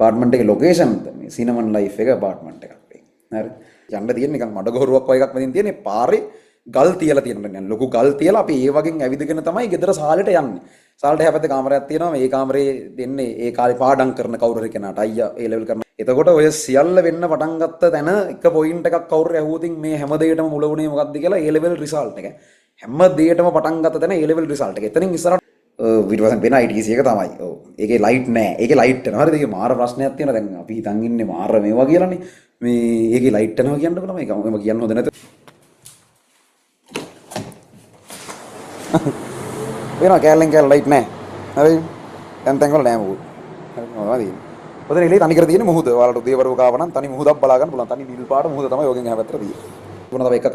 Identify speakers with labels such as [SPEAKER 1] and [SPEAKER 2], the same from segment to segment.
[SPEAKER 1] පාර්ට්මන්ට් එකේ ලොකේෂන් මේ cinnamon life එක පාර්ට්මන්ට් එකක් වෙයි. හරි. යන්න තියෙන්නේ නිකන් මඩ ගොරුවක් වගේ එකක් වදින් තියෙන්නේ පාරේ ගල් තියලා තියෙනවා. ලොකු ගල් තියලා අපි ඒ වගේ ඇවිදගෙන තමයි ගෙදර සාලෙට යන්නේ. සාලට හැපැත්තේ කාමරයක් තියෙනවා. මේ කාමරේ දෙන්නේ ඒ කාලේ පාඩම් කරන කවුරු හරි කෙනාට අයියා ඒ ලෙවල් කරන. එතකොට ඔය සියල්ල වෙන්න පටන් ගත්ත තැන එක පොයින්ට් එකක් කවුරු ඇහුවොතින් මේ හැම දෙයකටම මුල වුණේ මොකක්ද කියලා ඒ ලෙවල් රිසල්ට් එක. හැම දෙයකටම පටන් ගත්ත තැන ඒ ලෙවල් රිසල්ට් එක. එතනින් ඉස්සරහට ඊට පස්සේ වෙන ITC එක තමයි. ඔව්. ඒකේ ලයිට් නැහැ. ඒකේ ලයිට් යනවා. හරිද? ඒකේ මාර ප්‍රශ්නයක් තියෙනවා. දැන් අපි හිතන් ඉන්නේ මාර මේවා කියලානේ. මේ ඒකේ ලයිට් යනවා කියන්නකො තමයි. ඒකම කියන්න හොඳ නැත. වෙනවා කැලෙන් කැල ලයිට් නැහැ. හරි. දැන් තැන් වල නැහැ මොකද. හරි මොනවද තියෙන්නේ. ඔතන එළියේ තනි කර තියෙන මුහුද. ඔයාලට උදේවරු කාව නම් තනි මුහුදක් බලා ගන්න පුළුවන්. තනි නිල් පාට මුහුද තමයි යෝගෙන් හැපැත්තට තියෙන්නේ. තිබුණා තව එක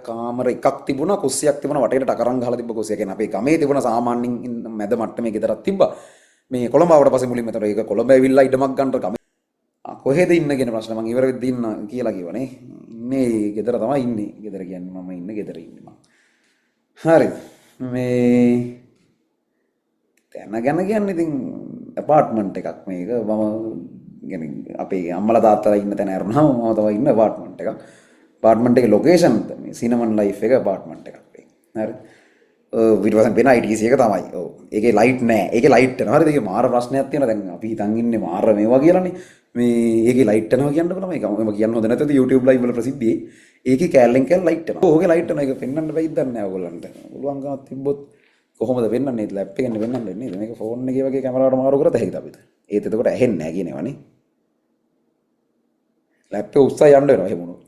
[SPEAKER 1] කාමර එකක් තිබුණා, කුස්සියක් තිබුණා, වටේට ටකරන් ගහලා තිබ්බ කුස්සිය. කියන්නේ අපේ ගමේ තිබුණ සාමාන්‍යයෙන් මැද මට්ටමේ ගෙදරක් තිබ්බා. මේ කොළඹ ආවට පස්සේ මුලින්ම එතන ඒක කොළඹ ඇවිල්ලා ඉඩමක් ගන්න ගමේ කොහෙද ඉන්න කියන ප්‍රශ්න මම ඉවර වෙද්දී ඉන්න කියලා කිව්වනේ. ඉන්නේ ගෙදර තමයි ඉන්නේ. ගෙදර කියන්නේ මම ඉන්නේ ගෙදර ඉන්නේ මම. හරිද? මේ තැන ගැන කියන්නේ ඉතින් ඇපාර්ට්මන්ට් එකක් මේක. මම කියන්නේ අපේ අම්මලා තාත්තලා ඉන්න තැන ඇරුණාම මම තමයි ඉන්න ඇපාර්ට්මන්ට් එකක්. පාර්ට්මන්ට් එකේ ලොකේෂන් මේ සිනමන් ලයිෆ් එක පාර්ට්මන්ට් එකක් වෙයි. හරි. ඊට පස්සේ වෙන ITC එක තමයි. ඔව්. ඒකේ ලයිට් නැහැ. ඒකේ ලයිට් යනවා. හරිද? ඒකේ මාර ප්‍රශ්නයක් තියෙනවා. දැන් අපි හිතන් ඉන්නේ මාර මේවා කියලානේ. මේ ඒකේ ලයිට් යනවා කියන්නකො තමයි. ඒකම කියන්න හොඳ නැතද YouTube live වල ප්‍රසිද්ධියේ. ඒකේ කැලෙන් කැල ලයිට් යනවා. ඕකේ ලයිට් යනවා. ඒක පෙන්වන්න බැයිද දන්නේ නැහැ ඔයගොල්ලන්ට. පුළුවන් ගමක් තිබ්බොත් කොහොමද වෙන්නන්නේ? ලැප් එකෙන් වෙන්නන්නේ නේද? මේක ෆෝන් එකේ වගේ කැමරාවට මාරු කරත් ඇහිද අපිට. ඒත් එතකොට ඇහෙන්නේ නැහැ කියනේවනේ. ලැප් එක උස්සා යන්න වෙනවා එහෙම වුණොත්.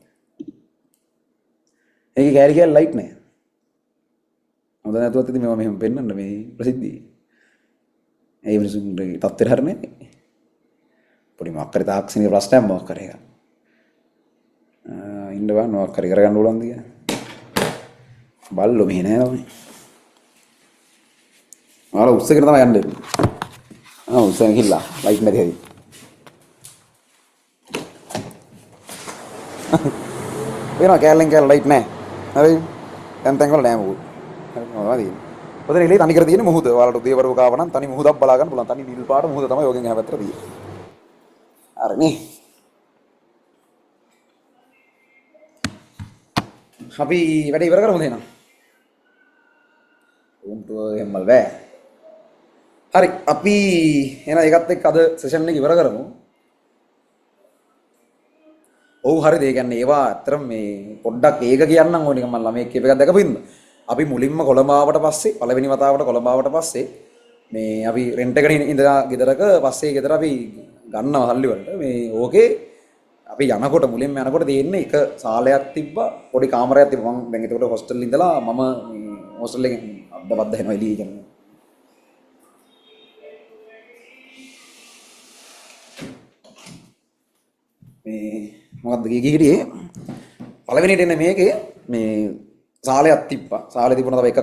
[SPEAKER 1] ඒකේ කැලේ කැල ලයිට් නැහැ. හොඳ නැතුවත් ඉතින් මේවා මෙහෙම පෙන්වන්න මේ ප්‍රසිද්ධියේ. ඒ මිනිසුන්ගේ තත්ත්වයට හරිනේ. පොඩි මොකක් හරි තාක්ෂණික ප්‍රශ්නයක් මොකක් හරි එකක්. ඉන්න බෑ මොකක් හරි කරගන්න ඕලන්ද කියලා. බල්ලෝ මෙහෙ නෑ නෝනේ. ආලා උස්සගෙන තමයි යන්නේ. උස්සගෙන ගිහලා ලයිට් නැති හැටි. වෙනවා කැලෙන් කැල ලයිට් නැහැ. හරි. දැන් තැන් වල නැහැ මොකද. හරි මොනවද තියෙන්නේ. ඔතන එළියේ තනි කර තියෙන මුහුද. ඔයාලට උදේවරු කාව නම් තනි මුහුදක් බලා ගන්න පුළුවන්. තනි නිල් පාට මුහුද තමයි යෝගෙන් හැපැත්තට තියෙන්නේ. හරිනේ. අපි වැඩ ඉවර කරමුද එහෙනම්? උන්ට එම්මල් බෑ. හරි අපි එහෙනම් ඒකත් එක්ක අද සෙෂන් එක ඉවර කරමු. ඔව් හරිද? ඒ කියන්නේ ඒවා අතරම මේ පොඩ්ඩක් ඒක කියන්නම් ඕනේ මම ළමයෙක් කියප එකක් දැකපින්ද. අපි මුලින්ම කොළඹ ආවට පස්සේ පළවෙනි වතාවට කොළඹ ආවට පස්සේ මේ අපි රෙන්ට් එකට ඉඳලා ගෙදරක පස්සේ ගෙදර අපි ගන්නවා සල්ලි වලට. මේ ඕකේ අපි යනකොට මුලින්ම යනකොට තියෙන්නේ එක සාලයක් තිබ්බා, පොඩි කාමරයක් තිබ්බා. මම දැන් ඒකට හොස්ටල් ඉඳලා මම මේ හොස්ටල් එකෙන් අද්දපද්ද එනවා එළිය කියන්නේ. මේ මොකද්ද කීකිරියේ පළවෙනිට එන්නේ මේකේ මේ සාලයක් තිබ්බා. සාලේ තිබුණා තව එක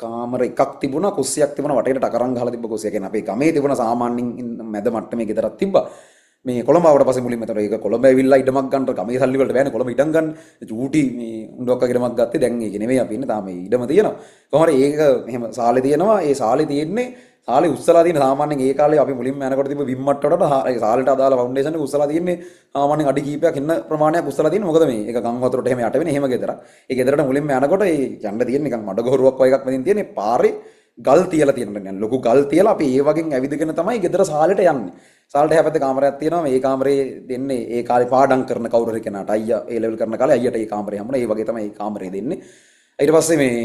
[SPEAKER 1] කාමර එකක් තිබුණා, කුස්සියක් තිබුණා, වටේට ටකරන් ගහලා තිබ්බ කුස්සිය. කියන්නේ අපේ ගමේ තිබුණ සාමාන්‍යයෙන් මැද මට්ටමේ ගෙදරක් තිබ්බා. මේ කොළඹ ආවට පස්සේ මුලින්ම එතකොට ඒක කොළඹ ඇවිල්ලා ඉඩමක් ගන්න ගමේ සල්ලි වලට බෑනේ කොළඹ ඉඩම් ගන්න. චූටි මේ උණ්ඩොක්ක ඉඩමක් ගත්තේ. දැන් ඒක නෙමෙයි අපි ඉන්නේ. තාම මේ ඉඩම තියෙනවා. කොහොමද ඒක එහෙම සාලේ තියෙනවා. ඒ සාලේ තියෙන්නේ සාලේ උස්සලා තියෙන සාමාන්‍යයෙන් ඒ කාලේ අපි මුලින්ම යනකොට තිබ්බ විම් මට්ටවලට ඒ සාලේට අදාළ ෆවුන්ඩේෂන් එක උස්සලා තියෙන්නේ සාමාන්‍යයෙන් අඩි කීපයක් ඉන්න ප්‍රමාණයක් උස්සලා තියෙන්නේ. මොකද මේ ඒක ගම් වතුරට එහෙම යට වෙන්නේ. එහෙම ගෙදරක්. ඒ ගෙදරට මුලින්ම යනකොට ඒ යන්න තියෙන නිකන් මඩ ගොරුවක් වගේ එකක් වදින් තියෙන්නේ. පාරේ ගල් තියලා තියෙනවා. ලොකු ගල් තියලා අපි ඒ වගේ ඇවිදගෙන තමයි ගෙදර සාලෙට යන්නේ. සාලට හැපැත්තේ කාමරයක් තියෙනවා. මේ කාමරේ දෙන්නේ ඒ කාලේ පාඩම් කරන කවුරු හරි කෙනාට අයියා ඒ ලෙවල් කරන කාලේ අයියට ඒ කාමරේ හම්බුණා. ඒ වගේ තමයි ඒ කාමරේ දෙන්නේ. ඊට පස්සේ මේ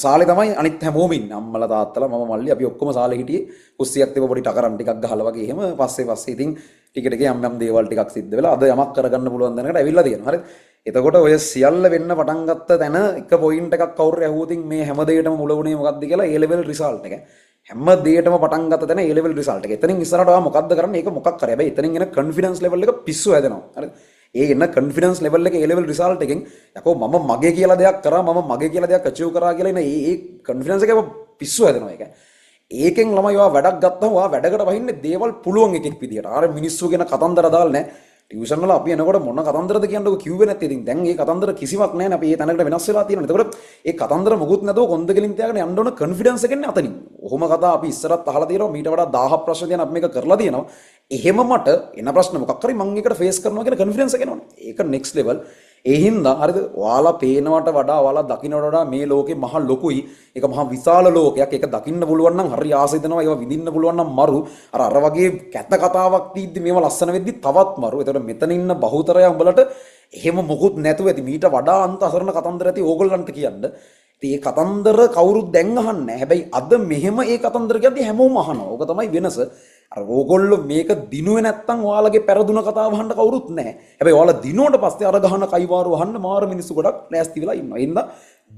[SPEAKER 1] සාලේ තමයි අනිත් හැමෝම ඉන්නේ. අම්මලා තාත්තලා මම මල්ලි අපි ඔක්කොම සාලේ හිටියේ. කුස්සියක් තිබ්බ පොඩි ටකරන් ටිකක් ගහලා වගේ එහෙම පස්සේ ඉතින් ටික ටික යම් දේවල් ටිකක් සිද්ධ වෙලා අද යමක් කරගන්න පුළුවන් දැනකට ඇවිල්ලා තියෙනවා. හරිද? එතකොට ඔය සියල්ල වෙන්න පටන් ගත්ත තැන එක පොයින්ට් එකක් කවුරු ඇහුවොතින් මේ හැම දෙයකටම මුල වුණේ මොකද්ද කියලා ඒ ලෙවල් රිසල්ට් එක. හැම දෙයකටම පටන් ගත්ත තැන ඒ ලෙවල් රිසල්ට් එක. එතනින් ඉස්සරහට ඔයා මොකද්ද කරන්නේ? ඒක මොකක් කරේ. හැබැයි එතනින් එන කොන්ෆිඩන්ස් ලෙවල් එක පිස්සු හැදෙනවා. හරිද? ඒ එන කොන්ෆිඩන්ස් ලෙවල් එක ඒ ලෙවල් රිසල්ට් එකෙන් යකෝ මම මගේ කියලා දෙයක් කරා, මම මගේ කියලා දෙයක් අචීව් කරා කියලා එන ඒ කොන්ෆිඩන්ස් එක පිස්සු හැදෙනවා ඒක. ඒකෙන් ළමයි ඔයා වැඩක් ගත්තම ඔයා වැඩකට වහින්නේ දේවල් පුළුවන් එකෙක් විදියට. අර මිනිස්සු ගැන කතන්දර දාලා නැහැ. ටියුෂන් වල අපි එනකොට මොන කතන්දරද කියන්නකො කිව්වේ නැත්තේ. ඉතින් දැන් මේ කතන්දර කිසිවක් නැහැ නේ. අපි මේ තැනකට වෙනස් වෙලා තියෙනවා. එතකොට ඒ කතන්දර මොකුත් නැතුව කොන්ද කෙලින් තියාගෙන යන්න ඕන කොන්ෆිඩන්ස් එකෙන් අතනින්. ඔහොම කතා අපි ඉස්සරත් අහලා තියෙනවා. මීට වඩා 1000ක් ප්‍රශ්න තියෙන අපි මේක කරලා තියෙනවා. එහෙම මට එන ප්‍රශ්න මොකක් හරි මම ඒකට ෆේස් කරනවා කියන කොන්ෆිඩන්ස් එක එනවනේ. ඒක නෙක්ස්ට් ලෙවල්. ඒ හින්දා හරිද ඔයාලා පේනවට වඩා ඔයාලා දකින්නට වඩා මේ ලෝකේ මහ ලොකුයි. ඒක මහ විශාල ලෝකයක්. ඒක දකින්න පුළුවන් නම් හරි ආස හිතෙනවා. ඒවා විඳින්න පුළුවන් නම් මරු. අර වගේ කැත කතාවක් තීද්දි මේවා ලස්සන වෙද්දි තවත් මරු. ඒතකොට මෙතන ඉන්න බහුතරය උඹලට එහෙම මොකුත් නැතුව ඇති. මීට වඩා අන්ත අසරණ කතන්දර ඇති ඕගොල්ලන්ට කියන්න. ඉතින් මේ කතන්දර කවුරුත් දැන් අහන්නේ නැහැ. හැබැයි අද මෙහෙම ඒ කතන්දර කියද්දි හැමෝම අහනවා. ඕක තමයි වෙනස. අර ඕගොල්ලෝ මේක දිනුවේ නැත්තම් ඔයාලගේ පෙරදුන කතාව අහන්න කවුරුත් නැහැ. හැබැයි ඔයාලා දිනුවට පස්සේ අර ගහන කයිවාරු අහන්න මාර මිනිස්සු ගොඩක් ලෑස්ති වෙලා ඉන්නවා. ඒ හින්දා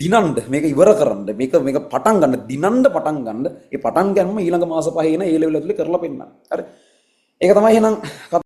[SPEAKER 1] දිනන්න මේක ඉවර කරන්න මේක පටන් ගන්න දිනන්න පටන් ගන්න. ඒ පටන් ගන්නම ඊළඟ මාස පහේ එන ඒ ලෙවල් ඇතුලේ කරලා පෙන්නන්න. හරි. ඒක තමයි එහෙනම්